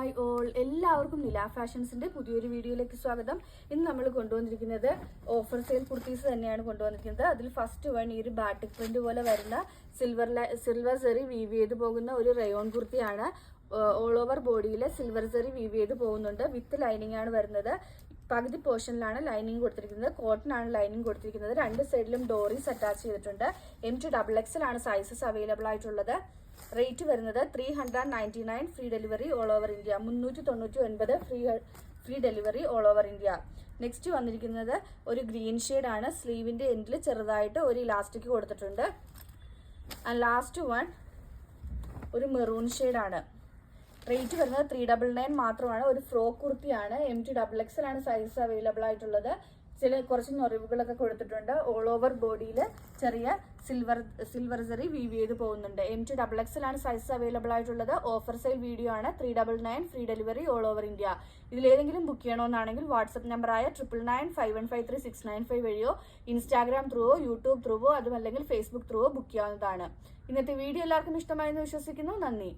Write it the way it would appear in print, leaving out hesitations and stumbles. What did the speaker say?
Hi all, എല്ലാവർക്കും നില ഫാഷൻസിന്റെ പുതിയൊരു വീഡിയോയിലേക്ക് സ്വാഗതം. ഇന്ന് നമ്മൾ കൊണ്ടുവന്നിരിക്കുന്നത് ഓഫർ സെയിൽ കുർത്തീസ് തന്നെയാണ് കൊണ്ടുവന്നിരിക്കുന്നത്. അതിൽ ഫസ്റ്റ് വൺ ഈ ഒരു ബാറ്റിക് പ്രിന്റ് പോലെ വരുന്ന സിൽവർ സെറി വീവ് ചെയ്ത് പോകുന്ന ഒരു റയോൺ കുർത്തിയാണ്. ഓൾ ഓവർ ബോഡിയിൽ സിൽവർ സെറി വീവ് ചെയ്ത് പോകുന്നുണ്ട്. വിത്ത് ലൈനിങ് ആണ് വരുന്നത്. പകുതി പോർഷനിലാണ് ലൈനിങ് കൊടുത്തിരിക്കുന്നത്. കോട്ടൺ ആണ് ലൈനിങ് കൊടുത്തിരിക്കുന്നത്. രണ്ട് സൈഡിലും ഡോറീസ് അറ്റാച്ച് ചെയ്തിട്ടുണ്ട്. M2XXL ആണ് സൈസസ് അവൈലബിൾ ആയിട്ടുള്ളത്. റേറ്റ് വരുന്നത് 399, free delivery all over India. 399 free delivery all over India. Next വന്നിരിക്കുന്നത് ഒരു ഗ്രീൻ ആണ്. സ്ലീവിന്റെ എൻഡിൽ ചെറുതായിട്ട് ഒരു ഇലാസ്റ്റിക് കൊടുത്തിട്ടുണ്ട്. ആൻഡ് ലാസ്റ്റ് വൺ ഒരു മെറൂൺ ആണ്. റേറ്റ് വരുന്നത് 399 മാത്രമാണ്. ഒരു ഫ്രോക്ക് കുർത്തിയാണ്. M2XXL ആണ് സൈസ് അവൈലബിൾ ആയിട്ടുള്ളത്. കുറച്ച് ഞൊറിവുകളൊക്കെ കൊടുത്തിട്ടുണ്ട്. ഓൾ ഓവർ ബോഡിയിൽ ചെറിയ സിൽവർ സെറി വീവ് ചെയ്ത് പോകുന്നുണ്ട്. M2XXL ആണ് സൈസ് അവൈലബിൾ ആയിട്ടുള്ളത്. ഓഫർ സെയിൽ വീഡിയോ ആണ്. 399 free delivery all over India. ഇതിലേതെങ്കിലും ബുക്ക് ചെയ്യണമെന്നാണെങ്കിൽ വാട്സ്ആപ്പ് നമ്പറായ 9991533695 വഴിയോ ഇൻസ്റ്റാഗ്രാം ത്രൂവോ യൂട്യൂബ് ത്രൂവോ അതുമല്ലെങ്കിൽ ഫേസ്ബുക്ക് ത്രൂവോ ബുക്ക് ചെയ്യാവുന്നതാണ്. ഇന്നത്തെ വീഡിയോ എല്ലാവർക്കും ഇഷ്ടമായെന്ന് വിശ്വസിക്കുന്നു. നന്ദി.